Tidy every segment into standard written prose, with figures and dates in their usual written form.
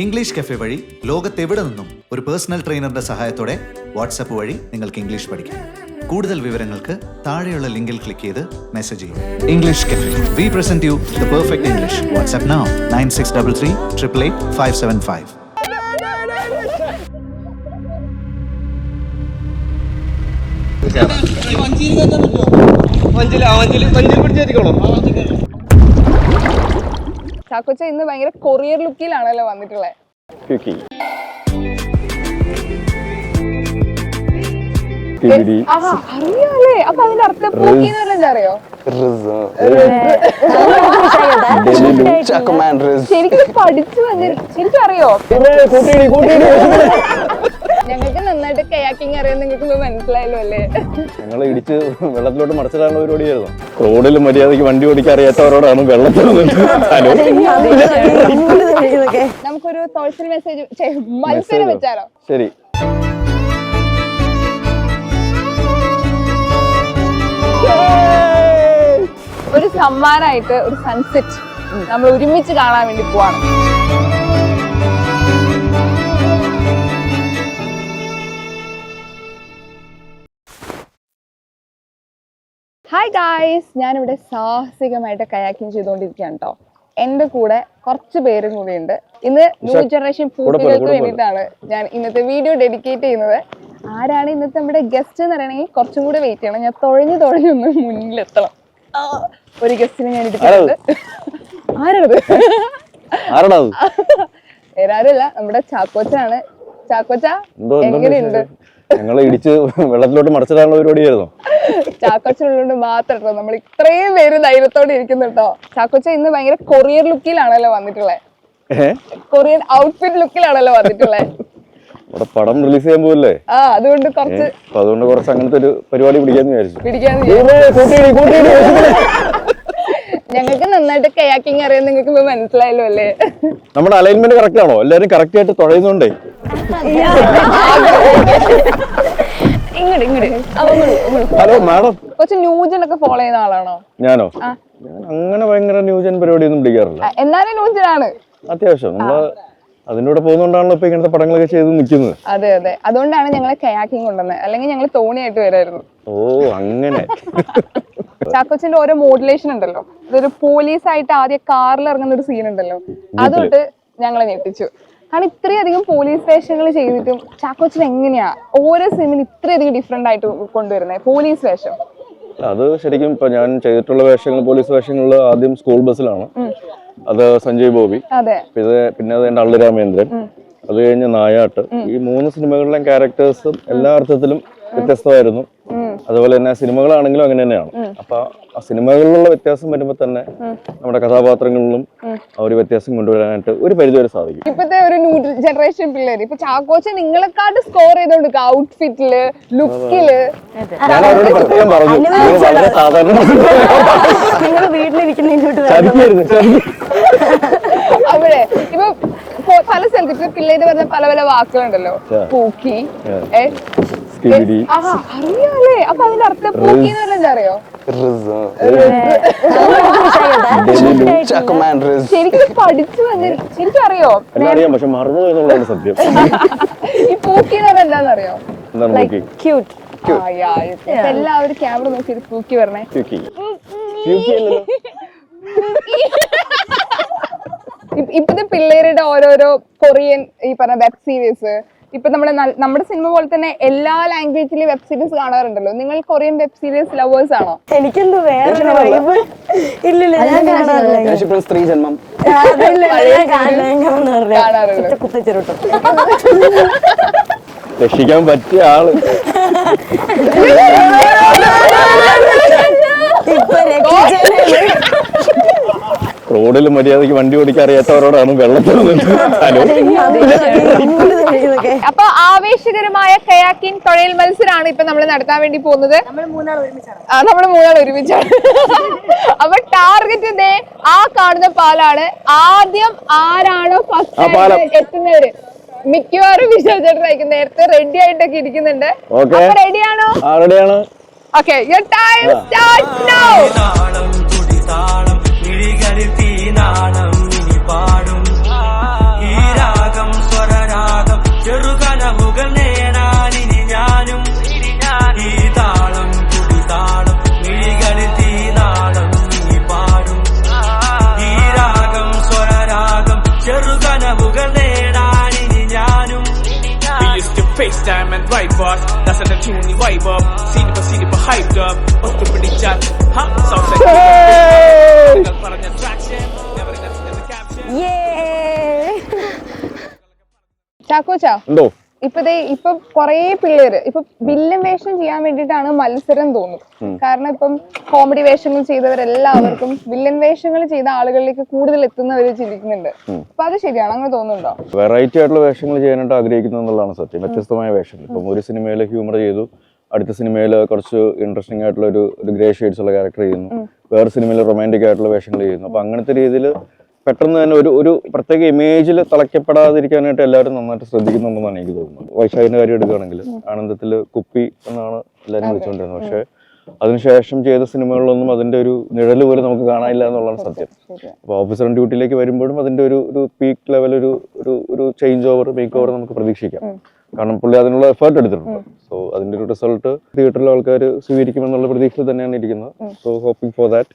English cafe വഴി ലോകത്തെവിടെ നിന്നും ഒരു പേഴ്സണൽ ട്രെയിനറുടെ സഹായത്തോടെ വാട്സാപ്പ് വഴി നിങ്ങൾക്ക് ഇംഗ്ലീഷ് പഠിക്കാം. കൂടുതൽ വിവരങ്ങൾക്ക് താഴെയുള്ള ലിങ്കിൽ ക്ലിക്ക് ചെയ്ത് മെസ്സേജ് ചെയ്യും. English cafe, we present you the perfect English. WhatsApp now 9633 888 575. ചാക്കോച്ച ഇന്ന് ഭയങ്കര കൊറിയർ ലുക്കിലാണല്ലോ വന്നിട്ടുള്ളത്. അറിയാലേ, അപ്പൊ അതിന്റെ അർത്ഥം പൂക്കിന്ന് അറിയോ? ശരിക്കും പഠിച്ചു ശരിക്കും അറിയോ? ഞങ്ങൾക്ക് നന്നായിട്ട് കയാക്കിങ് അറിയാൻ നിങ്ങൾക്ക് മനസ്സിലായല്ലോ അല്ലേ? ഞങ്ങളെ ഇടിച്ച് വെള്ളത്തിലോട്ട് മറിച്ചിടാനുള്ള പരിപാടിയായിരുന്നു. റോഡിൽ മര്യാദയ്ക്ക് വണ്ടി ഓടിക്കാൻ അറിയാത്തവരോടാണ് വെള്ളത്തിൽ നമുക്കൊരു സോഷ്യൽ മെസ്സേജ് മത്സരം വെച്ചാലോ? ശരി. ഒരു സമ്മാനമായിട്ട് ഒരു സൺസെറ്റ് നമ്മൾ ഒരുമിച്ച് കാണാൻ വേണ്ടി പോവാണ്. ഹായ് ഗായ്സ്, ഞാനിവിടെ സാഹസികമായിട്ട് കയാക്കിങ് ചെയ്തുകൊണ്ടിരിക്കുകയാണ് കേട്ടോ. എൻ്റെ കൂടെ കുറച്ച് പേരും കൂടി ഉണ്ട്. ഇന്ന് ന്യൂ ജനറേഷൻ പൂട്ടികൾക്ക് വേണ്ടിയിട്ടാണ് ഞാൻ ഇന്നത്തെ വീഡിയോ ഡെഡിക്കേറ്റ് ചെയ്യുന്നത്. ആരാണ് ഇന്നത്തെ നമ്മുടെ ഗസ്റ്റ് എന്ന് പറയണമെങ്കിൽ കുറച്ചും കൂടെ വെയിറ്റ് ചെയ്യണം. ഞാൻ തുഴഞ്ഞൊന്ന് മുന്നിലെത്തണം. ഒരു ഗസ്റ്റിനെ ഞാൻ എടുത്തിട്ടുണ്ട്. ആരാണത്? വേറെ ആരുമല്ല, നമ്മുടെ ചാക്കോച്ചാണ്. ചാക്കോച്ച എങ്ങനെയുണ്ട്? ഞങ്ങളെ ഇടിച്ച് വെള്ളത്തിലോട്ട് മറിച്ചിടാനുള്ള പരിപാടിയായിരുന്നു. ചാക്കോച്ചുള്ളതുകൊണ്ട് മാത്രം നമ്മൾ ഇത്രയും പേര് ധൈര്യത്തോടെ ഇരിക്കുന്നു കേട്ടോ. ചാക്കോച്ച ഇന്ന് ഭയങ്കര കൊറിയർ ലുക്കിലാണല്ലോ വന്നിട്ടുള്ളത്. കൊറിയൻ ഔട്ട്ഫിറ്റ് ലുക്കിലാണല്ലോ വന്നിട്ടുള്ളത്. ഇവിടെ പടം റിലീസ് ചെയ്യാൻ പോകല്ലേ, അതുകൊണ്ട് കുറച്ച് അങ്ങനത്തെ ഒരു പരിപാടി പിടിക്കാന്ന് വിചാരിച്ചു. ഞങ്ങൾക്ക് നന്നായിട്ട് കയാക്കിങ് അറിയാൻ നിങ്ങൾക്ക് മനസ്സിലായല്ലോ അല്ലേ? നമ്മുടെ അലൈൻമെന്റ് കറക്റ്റ് ആണോ? എല്ലാരും കറക്റ്റ് ആയിട്ട് തുഴയുന്നുണ്ടേ. ഹലോ മാഡം, കുറച്ച് ന്യൂജൻ ഒക്കെ ഫോളോ ചെയ്യുന്ന ആളാണോ? ഞാനോ? ഞാൻ അങ്ങനെ ഭയങ്കര ന്യൂജൻ പരിപാടി ഒന്നും പിടിക്കാറില്ല. എന്നാലും ന്യൂജനാണ് അത്യാവശ്യം. നമ്മള് അതിലൂടെ പോകുന്നോണ്ടാണല്ലോ ഇപ്പൊ ഇങ്ങനത്തെ പടങ്ങളൊക്കെ ചെയ്ത് നിൽക്കുന്നത്. അതെ അതെ, അതുകൊണ്ടാണ് ഞങ്ങളെ കയാക്കിങ് കൊണ്ടുവന്നത്. അല്ലെങ്കിൽ ഞങ്ങൾ തോണിയായിട്ട് വരായിരുന്നു. ഓ അങ്ങനെ. ചാക്കോച്ചിന്റെ ഓരോ മോഡുലേഷൻ ഉണ്ടല്ലോ. ഇതൊരു പോലീസ് ആയിട്ട് ആദ്യം കാറിൽ ഇറങ്ങുന്ന ഒരു സീൻ ഉണ്ടല്ലോ, അതൊട്ട് ഞങ്ങളെ ഞെട്ടിച്ചു. കാരണം ഇത്രയധികം പോലീസ് വേഷങ്ങൾ ചെയ്തിട്ടും ചാക്കോച്ചൻ എങ്ങനെയാ ഓരോ സിനിമയിൽ ഇത്രയധികം ഡിഫറെന്റ് ആയിട്ട് കൊണ്ടുവരുന്നത് പോലീസ് വേഷം? അത് ശരിക്കും ഇപ്പൊ ഞാൻ ചെയ്തിട്ടുള്ള വേഷങ്ങൾ, പോലീസ് വേഷങ്ങളിൽ ആദ്യം സ്കൂൾ ബസ്സിലാണ്. അത് സഞ്ജയ് ബോബി, പിന്നെ അത് എന്റെ അള്ളു രാമേന്ദ്രൻ, അത് കഴിഞ്ഞ് നായാട്ട്. ഈ 3 സിനിമകളിലെയും ക്യാരക്ടേഴ്സും എല്ലാ അർത്ഥത്തിലും വ്യത്യസ്തമായിരുന്നു. അതുപോലെ തന്നെ സിനിമകളാണെങ്കിലും അങ്ങനെ തന്നെയാണ്. അപ്പൊ ആ സിനിമകളിലുള്ള വ്യത്യാസം വരുമ്പോ തന്നെ നമ്മുടെ കഥാപാത്രങ്ങളിലും ആ ഒരു വ്യത്യാസം കൊണ്ടുവരാനായിട്ട് ഒരു പരിധിവരെ സാധിക്കും. ഇപ്പത്തെ ഒരു ന്യൂ ജനറേഷൻ പിള്ളേര് ഇപ്പൊ ചാക്കോച്ചൻ നിങ്ങളെക്കാട്ട് സ്കോർ ചെയ്തോണ്ട് ഔട്ട്ഫിറ്റില്, ലുക്കില്. ഞാൻ അവരോട് പ്രത്യേകം പറഞ്ഞു, വളരെ സാധാരണ അവിടെ ഇപ്പൊ പല സ്ഥലത്ത് പിള്ളേര് പറഞ്ഞ പല പല വാക്കുകളുണ്ടല്ലോ. പൂക്കി, അറിയാലേ, അപ്പൊ അതിന്റെ അർത്ഥം പൂക്കിന്ന് അറിയോ? ശരിക്കും പഠിച്ചു ശരിക്കും അറിയോ? പക്ഷെ മറന്നു എന്നുള്ളതാണ് സത്യം. ഈ പൂക്കി എന്ന് പറഞ്ഞാൽ എന്താണെന്നറിയോ? എല്ലാവരും ക്യാമറ നോക്കി പൂക്കി പറഞ്ഞേ. ഇപ്പത്തെ പിള്ളേരുടെ ഓരോരോ കൊറിയൻ ഈ പറഞ്ഞ വെബ് സീരീസ്, ഇപ്പൊ നമ്മുടെ സിനിമ പോലെ തന്നെ എല്ലാ ലാംഗ്വേജിലും വെബ് സീരീസ് കാണാറുണ്ടല്ലോ. നിങ്ങൾ കൊറിയൻ വെബ് സീരീസ് ലവേഴ്സ് ആണോ? എനിക്കെന്തോ രക്ഷിക്കാൻ പറ്റിയ ആള്. റോഡിൽ മര്യാദയ്ക്ക് വണ്ടി ഓടിക്കാൻ അറിയാത്തവരോടാണ് വെള്ളത്തിൽ. അപ്പൊ ആവേശകരമായ കയാക്കിംഗ് തുഴയൽ മത്സരമാണ് ഇപ്പൊ നമ്മൾ നടത്താൻ വേണ്ടി പോകുന്നത്. നമ്മൾ മൂന്നാൾ ഒരുമിച്ചാണ്. അപ്പൊ ടാർഗറ്റ് ആ കാണുന്ന പാലാണ്. ആദ്യം ആരാണോ ഫസ്റ്റ് എത്തുന്നവര്, മിക്കവാറും വിശ്വസിച്ചിട്ട് നേരത്തെ റെഡി ആയിട്ടൊക്കെ ഇരിക്കുന്നുണ്ട്. റെഡിയാണോ? Okay, your time starts now. തീനാളം ഇനി പാടും ഈ രാഗം FaceTime and Viber. That's the tune you vibe up. See the hyped up. Ottu pidicha. Huh? Sounds like പറഞ്ഞ traction. Never enough in the caption. ചാക്കോച്ച എന്തോ ഇപ്പൊ കൊറേ പിള്ളേര് ഇപ്പൊ വില്ലൻ വേഷം ചെയ്യാൻ വേണ്ടിയിട്ടാണ് മത്സരം തോന്നുന്നു. കാരണം ഇപ്പം കോമഡി വേഷങ്ങൾ ചെയ്തവരെല്ലാവർക്കും വില്ലൻ വേഷങ്ങൾ ചെയ്ത ആളുകളിലേക്ക് കൂടുതൽ എത്തുന്നവര് ചിന്തിക്കുന്നുണ്ട്. അപ്പൊ അത് ശരിയാണ്, അങ്ങനെ തോന്നുന്നുണ്ടോ? വെറൈറ്റി ആയിട്ടുള്ള വേഷങ്ങൾ ചെയ്യാനായിട്ട് ആഗ്രഹിക്കുന്നു എന്നുള്ളതാണ് സത്യം. വ്യത്യസ്തമായ വേഷങ്ങൾ. ഇപ്പം ഒരു സിനിമയിൽ ഹ്യൂമർ ചെയ്തു, അടുത്ത സിനിമയിൽ കുറച്ച് ഇൻട്രസ്റ്റിംഗ് ആയിട്ടുള്ള ഒരു ഗ്രേ ഷെയ്ഡ്സ് ഉള്ള ക്യാരക്ടർ ചെയ്യുന്നു, വേറെ സിനിമയിൽ റൊമാൻറ്റിക് ആയിട്ടുള്ള വേഷങ്ങൾ ചെയ്യുന്നു. അപ്പൊ അങ്ങനത്തെ രീതിയിൽ പെട്ടെന്ന് തന്നെ ഒരു പ്രത്യേക ഇമേജിൽ തളയ്ക്കപ്പെടാതിരിക്കാനായിട്ട് എല്ലാവരും നന്നായിട്ട് ശ്രദ്ധിക്കുന്നുണ്ടെന്നാണ് എനിക്ക് തോന്നുന്നത്. വൈശാഖിന്റെ കാര്യം എടുക്കുകയാണെങ്കിൽ ആനന്ദത്തിൽ കുപ്പി എന്നാണ് എല്ലാവരും വിളിച്ചുകൊണ്ടിരുന്നത്. പക്ഷെ അതിനുശേഷം ചെയ്ത സിനിമകളിലൊന്നും അതിന്റെ ഒരു നിഴല് പോലും നമുക്ക് കാണാനില്ല എന്നുള്ളതാണ് സത്യം. അപ്പോൾ ഓഫീസർ ഓൺ ഡ്യൂട്ടിയിലേക്ക് വരുമ്പോഴും അതിന്റെ ഒരു പീക്ക് ലെവൽ ഒരു ചേഞ്ച് ഓവർ മേക്ക് ഓവർ നമുക്ക് പ്രതീക്ഷിക്കാം. കാരണം പുള്ളി അതിനുള്ള എഫേർട്ട് എടുത്തിട്ടുണ്ട്. സോ അതിന്റെ ഒരു റിസൾട്ട് തിയേറ്ററിലെ ആൾക്കാർ സ്വീകരിക്കുമെന്നുള്ള പ്രതീക്ഷ തന്നെയാണ് ഇരിക്കുന്നത്. So hoping for that.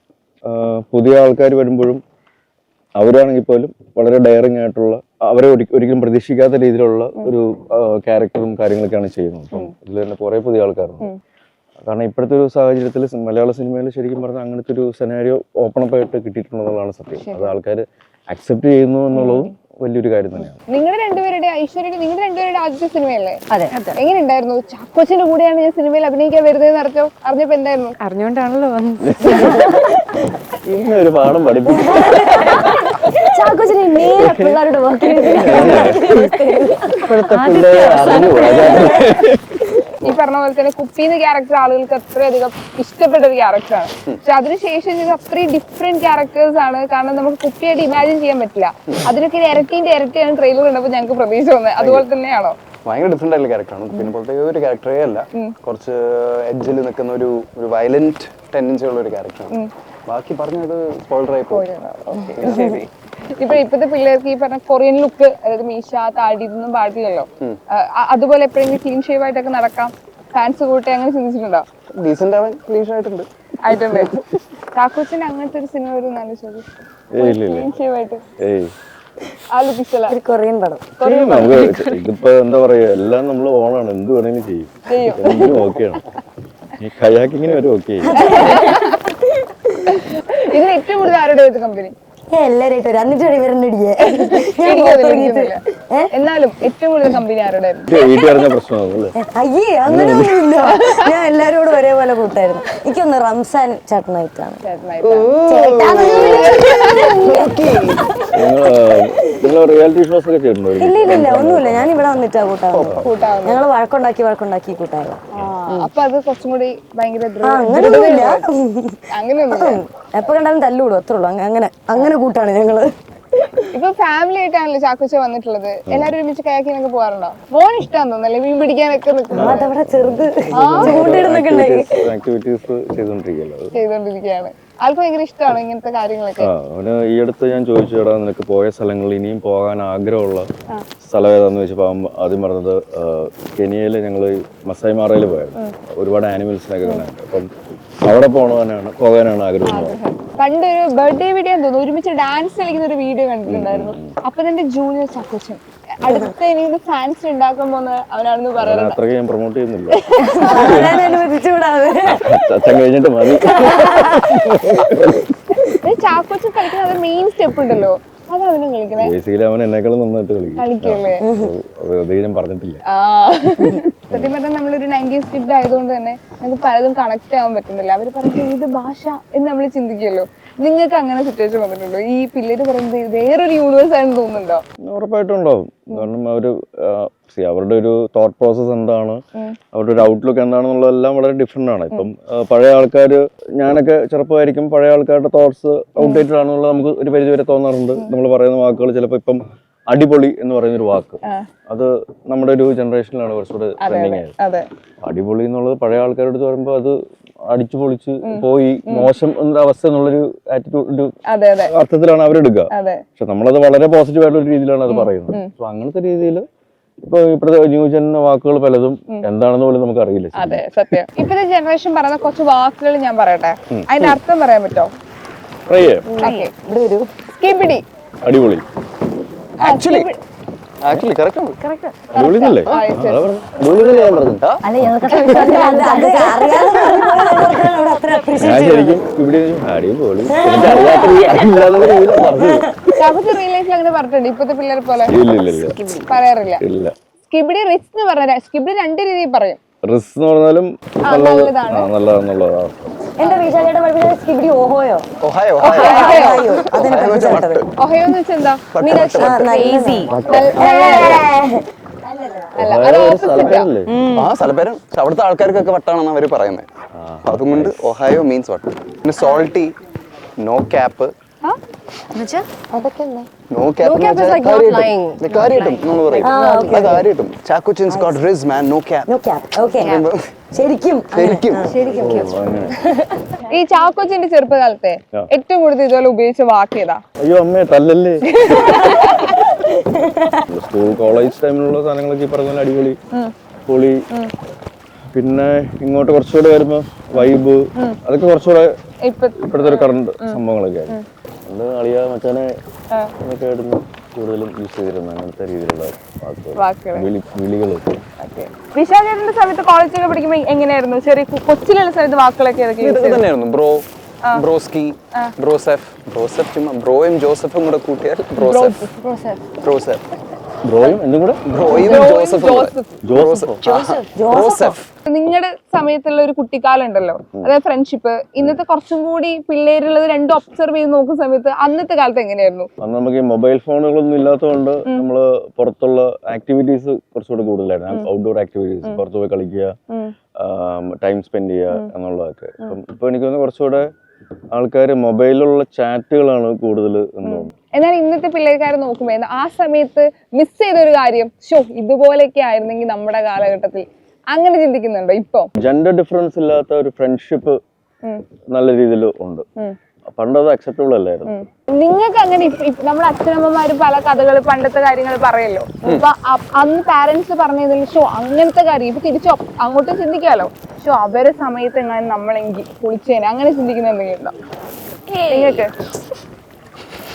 പുതിയ ആൾക്കാർ വരുമ്പോഴും അവരാണെങ്കിൽ പോലും വളരെ ഡയറിങ് ആയിട്ടുള്ള, അവരെ ഒരിക്കലും പ്രതീക്ഷിക്കാത്ത രീതിയിലുള്ള ഒരു ക്യാരക്ടറും കാര്യങ്ങളൊക്കെയാണ് ചെയ്യുന്നത്. അപ്പം ഇതിൽ തന്നെ കുറേ പുതിയ ആൾക്കാരുണ്ട്. കാരണം ഇപ്പോഴത്തെ ഒരു സാഹചര്യത്തിൽ മലയാള സിനിമയിൽ ശരിക്കും പറഞ്ഞാൽ അങ്ങനത്തെ ഒരു സെനാരിയോ ഓപ്പൺ അപ്പ് ആയിട്ട് കിട്ടിയിട്ടുണ്ടെന്നുള്ളതാണ് സത്യം. അത് ആൾക്കാർ അക്സെപ്റ്റ് ചെയ്യുന്നു എന്നുള്ളതും വലിയൊരു കാര്യം തന്നെയാണ്. നിങ്ങളുടെ രണ്ടുപേരുടെ ആദ്യത്തെ സിനിമയല്ലേ? അതെ. എങ്ങനെ ഉണ്ടായിരുന്നു? ചാക്കോച്ചിന്റെ കൂടെയാണ് ഞാൻ സിനിമയിൽ അഭിനയിക്കാൻ വരുന്നത് അറിഞ്ഞപ്പോ എന്തായിരുന്നു? അറിഞ്ഞോണ്ടാണല്ലോ ഇങ്ങനെ ഒരു പാഠം പഠിപ്പിക്കും. ഈ പറഞ്ഞ പോലെ തന്നെ കുപ്പീന്ന് ക്യാരക്ടർ ആളുകൾക്ക് അത്രയധികം ഇഷ്ടപ്പെട്ട ഒരു ക്യാരക്ടറാണ്. പക്ഷെ അതിനുശേഷം ഇത് അത്രയും ഡിഫറെന്റ് ക്യാരക്ടേഴ്സ് ആണ്. കാരണം നമുക്ക് കുപ്പിയായിട്ട് ഇമാജിൻ ചെയ്യാൻ പറ്റില്ല. അതിനൊക്കെ ഇരട്ടിയാണ് ട്രെയിലർ കണ്ടപ്പോൾ ഞങ്ങൾക്ക് പ്രതീക്ഷ വന്നത്. അതുപോലെ തന്നെയാണോ? ഭയങ്കര ഡിഫറെന്റ് ആയിട്ടുള്ള ക്യാരക്ടറാണ്. പിന്നെ പോലത്തെ ഒരു ക്യാരക്ടറേ അല്ല, കുറച്ച് എഡ്ജിൽ നിൽക്കുന്ന ഒരു വയലന്റ് ടെൻഡൻസി ഉള്ള ഒരു ക്യാരക്ടറാണ്. ബാക്കി പറഞ്ഞത് സ്പോയിലർ ആയി പോയി. ഇപ്പത്തെ പിള്ളേർക്ക് ഈ പറഞ്ഞ കൊറിയൻ ലുക്ക്, അതായത് മീശ താടി ഇതൊന്നും പാടില്ലല്ലോ. അതുപോലെ എപ്പോഴെങ്കിലും ക്ലീൻ ഷേവ് ആയിട്ടൊക്കെ നടക്കാം, ഫാൻസ് കൂട്ടെ, അങ്ങനെ ചിന്തിച്ചിട്ടുണ്ടോ? ഡീസന്റ് ആവാൻ ക്ലീൻ ആയിട്ടുണ്ട്. ചാക്കോച്ചിന്റെ അങ്ങനത്തെ ഒരു സിനിമ ഒരു നല്ല ചോദ്യം. ക്ലീൻ ഷേവ് ആയിട്ട് ആ ലുക്ക് ഇഷ്ടമല്ല. കൊറിയൻ പടം ഇതിപ്പോ എന്താ പറയാ, എല്ലാം നമ്മൾ ഓണാണ്, എന്ത് വേണമെങ്കിലും ചെയ്യും, എന്തിനും ഓക്കെയാണ്. ഈ കയാക്കിങ്ങിന് വരെ ഓക്കെ. ഇതിന് ഏറ്റവും കൂടുതൽ ആരുടെ കമ്പനി? എല്ലാരായിട്ട് എന്നാലും ഏറ്റവും കൂടുതൽ കമ്പനി ആരുടെ? വീട്ടിൽ അറിഞ്ഞ പ്രശ്നമാണല്ലേ? അയ്യേ, അങ്ങനെയൊന്നുമില്ല. ഞാൻ എല്ലാരോടും ഒരേപോലെ കൂട്ടായിരുന്നു. എനിക്കൊന്ന് റംസാൻ ചേട്ടനായിട്ടാണ്. നിങ്ങൾ റിയാലിറ്റി ഷോസ് ഒക്കെ ചെയ്തിട്ടുണ്ടോ? ഇല്ല ഒന്നുമില്ല, ഞാൻ ഇവിടെ വന്നിട്ടാ കൂട്ടാവുന്നത്. ഞങ്ങള് വഴക്കുണ്ടാക്കി കൂട്ടായിരുന്നു. അപ്പൊ അത് കുറച്ചും കൂടി ഭയങ്കര അങ്ങനെയൊന്നുമില്ല. എപ്പോ കണ്ടാലും തല്ലുകൂടും, അത്രേ ഉള്ളൂ. അങ്ങനെ കൂട്ടാണ് ഞങ്ങള്. ഇപ്പൊ ഫാമിലി ആയിട്ടാണല്ലോ ചാക്കോച്ച വന്നിട്ടുള്ളത്. എല്ലാരും ഒരുമിച്ച് കയാക്കിനൊക്കെ പോകാറുണ്ടോ? ഫോൺ ഇഷ്ടമാണെന്ന് തോന്നല്ലേ മീൻ പിടിക്കാനൊക്കെ അതവിടെ ചെറുത് ആക്ടിവിറ്റീസ് ചെയ്തോണ്ടിരിക്കുകയാണ്. ആൾക്ക് ഭയങ്കര ഇഷ്ടമാണ് ഇങ്ങനത്തെ കാര്യങ്ങളൊക്കെ. അവന് ഈ അടുത്ത് ഞാൻ ചോദിച്ചുടാ, നിനക്ക് പോയ സ്ഥലങ്ങളിൽ ഇനിയും പോകാൻ ആഗ്രഹമുള്ള സ്ഥലം ഏതാന്ന് ചോദിച്ചപ്പോൾ ആദ്യം പറഞ്ഞത് കെനിയയില് ഞങ്ങള് മസായി മാറയിൽ പോയത്. ഒരുപാട് ആനിമൽസിനൊക്കെ കാണാനുണ്ട്. അപ്പം അവിടെ പോകാനാണ് ആഗ്രഹം. പണ്ടൊരു ബർത്ത്ഡേ വീഡിയോ തോന്നുന്നു, ഒരുമിച്ച് ഡാൻസ് കളിക്കുന്ന ഒരു വീഡിയോ കണ്ടിട്ടുണ്ടായിരുന്നു. അപ്പൊ തന്നെ ജൂനിയർ ചാക്കോച്ചൻ അടുത്ത എനിക്ക് ഫാൻസ് ഉണ്ടാക്കാൻ പോകുന്ന അവനാണെന്ന് പറയുന്നത്. അത്രയ്ക്ക് ഞാൻ പ്രൊമോട്ട് ചെയ്യുന്നില്ല, അച്ഛൻ കഴിഞ്ഞിട്ട് മതി. ചാക്കോച്ചൻ കളിക്കുന്ന മെയിൻ സ്റ്റെപ്പ് ഉണ്ടല്ലോ, അത് അവനും കളിക്കണേ. ബേസിക്കലി അവൻ എന്നെക്കാളും നന്നായിട്ട് കളിക്കല്ലേ, ഞാൻ പറഞ്ഞിട്ടില്ല. സത്യം പറഞ്ഞാൽ നമ്മളൊരു 90s കിഡ് ആയതുകൊണ്ട് തന്നെ നമുക്ക് പലതും കണക്ട് ആവാൻ പറ്റുന്നില്ല. അവര് പറയുന്നത് ഏത് ഭാഷ എന്ന് നമ്മൾ ചിന്തിക്കുമല്ലോ. നിങ്ങൾക്ക് അങ്ങനെ സിറ്റുവേഷൻ വന്നിട്ടുണ്ടോ? ഈ പിള്ളേര് പറയുന്നത് വേറൊരു യൂണിവേഴ്സ് ആണെന്ന് തോന്നുന്നുണ്ടോ? ഉറപ്പായിട്ടും ഉണ്ടാവും. കാരണം അവരുടെ ഒരു തോട്ട് പ്രോസസ് എന്താണ്, അവരുടെ ഒരു ഔട്ട്ലുക്ക് എന്താണെന്നുള്ളതെല്ലാം വളരെ ഡിഫറെന്റ് ആണ്. ഇപ്പം പഴയ ആൾക്കാര്, ഞാനൊക്കെ ചെറുപ്പമായിരിക്കും, പഴയ ആൾക്കാരുടെ തോട്ട്സ് ഔട്ട്ഡേറ്റഡ് ആണെന്നുള്ളത് നമുക്ക് ഒരു പരിധി വരെ തോന്നാറുണ്ട്. നമ്മൾ പറയുന്ന വാക്കുകൾ ചിലപ്പോൾ ഇപ്പം അടിപൊളി എന്ന് പറയുന്ന ഒരു വാക്ക്, അത് നമ്മുടെ ഒരു ജനറേഷനിലാണ് കുറച്ചുകൂടെ ട്രെൻഡിങ് ആയത്. അടിപൊളി എന്നുള്ളത് പഴയ ആൾക്കാരുടെ അടുത്ത് പറയുമ്പോൾ അത് അടിച്ചു പൊളിച്ച് പോയി മോശം എന്ന അവസ്ഥ എന്നുള്ളൊരു ആറ്റിറ്റ്യൂഡ് അർത്ഥത്തിലാണ് അവരെടുക്കുക. പക്ഷെ നമ്മളത് വളരെ പോസിറ്റീവ് ആയിട്ടുള്ള ഒരു രീതിയിലാണ് അത് പറയുന്നത്. സോ അങ്ങനത്തെ രീതിയിൽ ഇപ്പൊ ഇപ്പോഴത്തെ ന്യൂജൻ വാക്കുകൾ പലതും എന്താണെന്ന് പോലും നമുക്ക് അറിയില്ല. അതെ, സത്യം. ഇപ്പോഴത്തെ ജനറേഷൻ പറയുന്ന കുറച്ച് വാക്കുകൾ ഞാൻ പറയട്ടെ, അതിന്റെ അർത്ഥം പറയാൻ പറ്റോ? അടിപൊളി. ആക്ച്വലി കറക്റ്റ് ആണ്. അടിപൊളിയല്ലേ ആ, yes, yes. അടിപൊളിയല്ലേ ഞാൻ പറഞ്ഞത് അല്ല ഞങ്ങൾക്ക് അറിയാതെ പറഞ്ഞപ്പോൾ അത്ര ഞാൻ അപ്രീഷിയേറ്റ് ശരിക്കും ഇവിടെ അടിപൊളി എനിക്ക് അറിയാത്ത രീതിയിലുള്ള രീതിയിലാണ് പറഞ്ഞത്. നമുക്ക് റിയൽ ലൈഫിൽ അങ്ങനെ പറഞ്ഞിട്ടുണ്ട് ഇപ്പത്തെ പിള്ളേരെ പോലെ ഇല്ല പറയാറില്ല. ഇല്ല സ്കിബിഡി റിച്ച് എന്ന് പറഞ്ഞ സ്കിബിഡി രണ്ട് രീതിയിൽ പറയും. റിസ്ക് എന്ന് പറഞ്ഞാലും നല്ലതാണ്. നല്ലതാണെന്നുള്ളതാണ്. എന്റെ വിശാഖയുടെ പഠിപ്പിച്ച സ്കിബിഡി ഓഹോയോ ഒഹായോ അതിനെ പഠിപ്പിച്ചിട്ടത് ഒഹയോ എന്ന് വെച്ചാൽ എന്താ? ഈസി അല്ല അത് ഒരു ഓപ്പോസിറ്റാ. സ്ഥലപ്പേരല്ലേ? ആ സ്ഥലപ്പേരും പക്ഷെ അവിടുത്തെ ആൾക്കാർക്കൊക്കെ വട്ടാണെന്ന് അവര് പറയുന്നത്. അതുകൊണ്ട് ഒഹായോ മീൻസ് വട്ട്. പിന്നെ salty, no cap. No cap കാര്യമായിട്ടും നമ്മൾ പറയും. കാര്യമായിട്ടും ചാക്കോച്ചിൻസ് got rizz man, no cap. No cap okay ശരിക്കും ശരിക്കും ഈ ചാക്കോച്ചിന്റെ ചെറുപ്പകാലത്തെ ഏറ്റവും കൂടുതൽ ഇതുപോലെ ഉപയോഗിച്ച വാക്ക് ഏതാ? അയ്യോ അമ്മേ തല്ലല്ലേ. സ്കൂൾ കോളേജ് ടൈമിലുള്ള സാധനങ്ങളൊക്കെ ഈ പറഞ്ഞ പോലെ അടിപൊളി പൊളി. പിന്നെ ഇങ്ങോട്ട് കുറച്ചുകൂടെ വരുമ്പോ വൈബ് അതൊക്കെ കുറച്ചുകൂടെ ഇപ്പോഴത്തെ ഒരു കറണ്ട് സംഭവങ്ങളൊക്കെ ആയിരുന്നു. അത് അളിയ മച്ചാനെ എന്നൊക്കെ ആയിരുന്നു കൂടുതലും യൂസ് ചെയ്തിരുന്നത്. അങ്ങനത്തെ രീതിയിലുള്ള വാക്കുകൾ വിളികളൊക്കെ. വിശാഖേട്ടന്റെ സമയത്ത് കോളേജൊക്കെ പഠിക്കുമ്പോ എങ്ങനെയായിരുന്നു? ചെറിയ കൊച്ചിലുള്ള സമയത്ത് വാക്കുകളൊക്കെ ഏതൊക്കെ use ഇതൊക്കെ ചെയ്തത്? തന്നെയായിരുന്നു. ബ്രോ, ബ്രോസ്കി, ബ്രോസെഫ്. ബ്രോയും ജോസഫും കൂടെ കൂട്ടിയാൽ ബ്രോസെഫ്. ബ്രോയും എന്തും കൂടെ ബ്രോയും ജോസഫും കൂടെ. ബ്രോസെഫ്. നിങ്ങളുടെ സമയത്തുള്ള ഒരു കുട്ടിക്കാലം ഉണ്ടല്ലോ, അതായത് ഫ്രണ്ട്ഷിപ്പ്, ഇന്നത്തെ കുറച്ചും കൂടി പിള്ളേരുള്ളത് രണ്ടും ഒബ്സർവ് ചെയ്ത് നോക്കുന്ന സമയത്ത് അന്നത്തെ കാലത്ത് എങ്ങനെയായിരുന്നു? അന്ന് നമുക്ക് ഈ മൊബൈൽ ഫോണുകളൊന്നും ഇല്ലാത്തതുകൊണ്ട് നമ്മള് പുറത്തുള്ള ആക്ടിവിറ്റീസ് കുറച്ചുകൂടി കൂടുതലായിരുന്നു. ഔട്ട്ഡോർ ആക്ടിവിറ്റീസ്, പുറത്തു പോയി കളിക്കുക, ടൈം സ്പെൻഡ് ചെയ്യുക എന്നുള്ളതൊക്കെ. ഇപ്പൊ എനിക്ക് തോന്നുന്നു കുറച്ചുകൂടെ ആൾക്കാർ മൊബൈലിലുള്ള ചാറ്റുകളാണ് കൂടുതൽ എന്ന് തോന്നുന്നു. എന്നാൽ ഇന്നത്തെ പിള്ളേർക്കാരെ നോക്കുമ്പോ ആ സമയത്ത് മിസ് ചെയ്തൊരു കാര്യം, ഷോ ഇതുപോലെയൊക്കെ ആയിരുന്നെങ്കിൽ നമ്മുടെ കാലഘട്ടത്തിൽ, അങ്ങനെ ചിന്തിക്കുന്നുണ്ടോ ഇപ്പൊ? ജെൻഡർ ഡിഫറൻസ് ഇല്ലാത്ത ഒരു ഫ്രണ്ട്ഷിപ്പ് നല്ല രീതിയിൽ ഉണ്ട്. പണ്ടത് അക്സെപ്റ്റബിൾ അല്ലായിരുന്നു. നിങ്ങൾക്ക് അങ്ങനെ നമ്മുടെ അച്ഛനമ്മമാര് പല കഥകൾ പണ്ടത്തെ കാര്യങ്ങൾ പറയല്ലോ. അപ്പൊ അന്ന് പാരന്റ്സ് പറഞ്ഞതിൽ ഷോ അങ്ങനത്തെ കാര്യം ഇപ്പൊ തിരിച്ചോ അങ്ങോട്ട് ചിന്തിക്കാലോ, ഷോ അവരെ സമയത്ത് എങ്ങനെ നമ്മളെങ്കിൽ പൊളിച്ചേനെ, അങ്ങനെ ചിന്തിക്കുന്ന എന്തെങ്കിലും ഉണ്ടോ നിങ്ങൾക്ക്?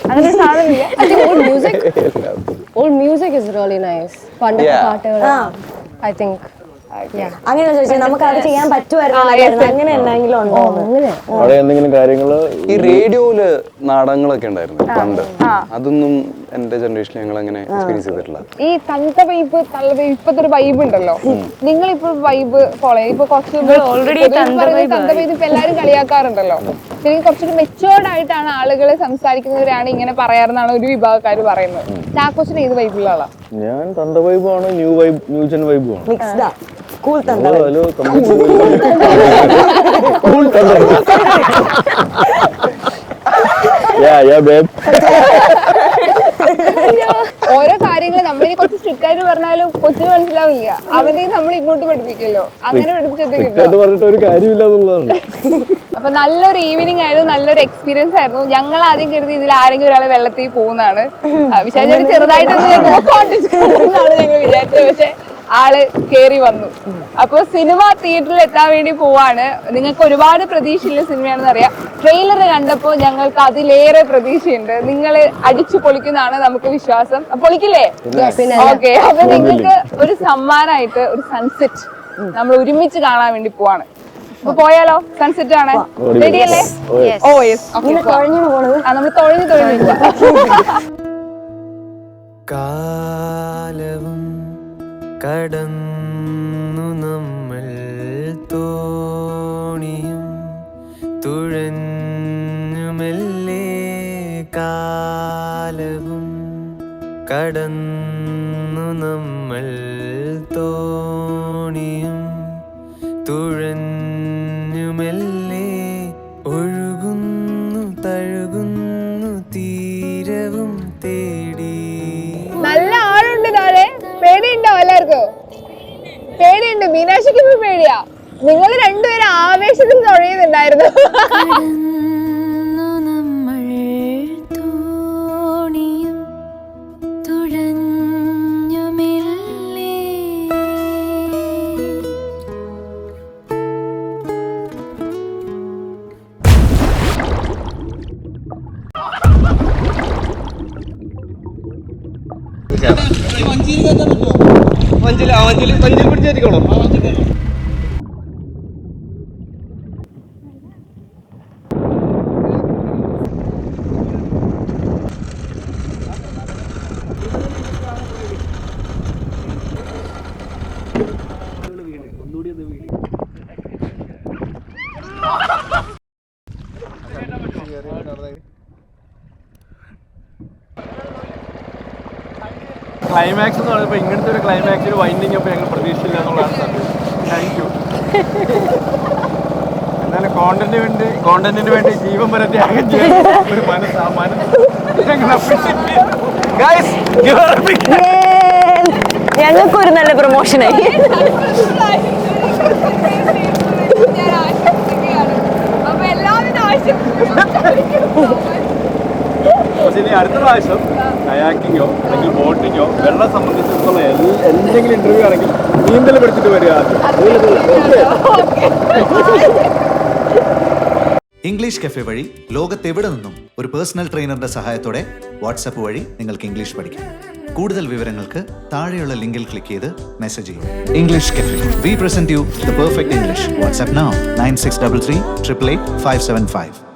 അങ്ങനെ ഒരു സാധനമില്ല. Old music is really nice. പണ്ടത്തെ പാട്ടുകൾ I think അങ്ങനെ ചോദിച്ചാൽ നമുക്ക് അത് ചെയ്യാൻ പറ്റുമായിരുന്നു. അങ്ങനെ എന്തെങ്കിലും ഉണ്ടോ? അവിടെ എന്തെങ്കിലും കാര്യങ്ങള് ഈ റേഡിയോയില് നാടകങ്ങളൊക്കെ ഉണ്ടായിരുന്നു പണ്ട്. അതൊന്നും എന്റെ ജനറേഷനിൽ ഞങ്ങൾ അങ്ങനെ എക്സ്പീരിയൻസ് ചെയ്തിട്ടില്ല. ഈ തങ്ക വൈബ് തള്ള വൈബ് ഇപ്പത്തെ ഒരു വൈബ് ഉണ്ടല്ലോ, നിങ്ങളിപ്പോ വൈബ് ഫോളോ ചെയ്യും? ഇപ്പൊ കുറച്ച് ഓൾറെഡി തങ്ക വൈബ് ഇപ്പൊ എല്ലാരും കളിയാക്കാറുണ്ടല്ലോ. ശരിക്കും കുറച്ചൊരു മെച്ചുവേർഡ് ആയിട്ടാണ് ആളുകൾ സംസാരിക്കുന്നവരാണ് ഇങ്ങനെ പറയാറെന്നാണ് ഒരു വിഭാഗക്കാർ പറയുന്നത്. ചാക്കോച്ചിന് ഏത് വൈബിലുള്ള ആളാ? ഞാൻ തന്ത വൈബാണ്, ന്യൂ ജെൻ വൈബാണ്. മിക്സ്ഡാ. കൂൾ തന്ത. ഓരോ കാര്യങ്ങൾ നമ്മളിനി കുറച്ച് സ്ട്രിക്റ്റ് ആയിട്ട് പറഞ്ഞാലും കൊച്ചിന് മനസ്സിലാവില്ല. അവനെ നമ്മൾ ഇങ്ങോട്ട് പഠിപ്പിക്കല്ലോ, അങ്ങനെ പഠിപ്പിച്ചിട്ട് പറഞ്ഞിട്ട് ഒരു കാര്യമില്ല എന്നുള്ളതാണ്. അപ്പൊ നല്ലൊരു ഈവനിങ് ആയിരുന്നു, നല്ലൊരു എക്സ്പീരിയൻസ് ആയിരുന്നു. ഞങ്ങൾ ആദ്യം കരുതി ഇതിൽ ആരെങ്കിലും ഒരാളെ വെള്ളത്തിൽ പോകുന്നതാണ്, വിശാഖ ചെറുതായിട്ടൊന്ന് ഞങ്ങൾ വിചാരിച്ചത്. പക്ഷെ ആള് കേറി വന്നു. അപ്പൊ സിനിമ തിയേറ്ററിൽ എത്താൻ വേണ്ടി പോവാണ്. നിങ്ങൾക്ക് ഒരുപാട് പ്രതീക്ഷയുള്ള സിനിമയാണെന്ന് അറിയാം. ട്രെയിലർ കണ്ടപ്പോൾ ഞങ്ങൾക്ക് അതിലേറെ പ്രതീക്ഷയുണ്ട്. നിങ്ങൾ അടിച്ചു പൊളിക്കുന്നതാണ് നമുക്ക് വിശ്വാസം. പൊളിക്കില്ലേ? ഓക്കെ. അപ്പൊ നിങ്ങൾക്ക് ഒരു സമ്മാനമായിട്ട് ഒരു സൺസെറ്റ് നമ്മൾ ഒരുമിച്ച് കാണാൻ വേണ്ടി പോവാണ്. അപ്പൊ പോയാലോ? സൺസെറ്റ് ആണ്. റെഡിയല്ലേ? Oh yes. നമ്മൾ തൊഴിഞ്ഞു പോവാ. കാലവും കടന്നു നമ്മൾ തോണിയും തുഴഞ്ഞുമെല്ലേ, കാലവും കടന്നു നമ്മൾ തോണിയും തുഴഞ്ഞുമെല്ലേ, ഒഴുകുന്നു തഴുകുന്നു തീരവും തേടി. നല്ല ആളുണ്ട് താഴെ. പേടിയുണ്ടോ എല്ലാവർക്കും? പേടിയുണ്ട്. മീനാക്ഷിക്ക് ഇപ്പൊ പേടിയാ. നിങ്ങൾ രണ്ടുപേരും ആവേശത്തിൽ തുഴയുന്നുണ്ടായിരുന്നു. ക്ലൈമാക്സ് എന്ന് പറയുമ്പോൾ ഇങ്ങനത്തെ ഒരു ക്ലൈമാക്സ് ഒരു വൈൻഡിങ് അപ്പോൾ ഞങ്ങൾ പ്രതീക്ഷിച്ചില്ല എന്നുള്ളതാണ് സത്യം. Thank you. എന്നാലും കോണ്ടന്റിന് വേണ്ടി ജീവൻ വരെ ത്യാഗം ചെയ്യാൻ ഒരു ഞങ്ങൾക്കൊരു നല്ല പ്രൊമോഷനായി. അപ്പൊ എല്ലാവരും ഇനി അടുത്ത പ്രാവശ്യം കയാക്കിങ്ങോ അല്ലെങ്കിൽ ബോട്ടിങ്ങോ വെള്ളം സംബന്ധിച്ചിടത്തോളം എന്തെങ്കിലും ഇന്റർവ്യൂ ആണെങ്കിൽ നീന്തൽ പഠിച്ചിട്ട് വരിക. ഇംഗ്ലീഷ് കഫേ വഴി ലോകത്തെവിടെ നിന്നും ഒരു പേഴ്സണൽ ട്രെയിനറുടെ സഹായത്തോടെ വാട്സാപ്പ് വഴി നിങ്ങൾക്ക് ഇംഗ്ലീഷ് പഠിക്കാം. കൂടുതൽ വിവരങ്ങൾക്ക് താഴെയുള്ള ലിങ്കിൽ ക്ലിക്ക് ചെയ്ത് മെസ്സേജ് ചെയ്യും. English cafe. We present you the perfect English. WhatsApp now 9633 888 575.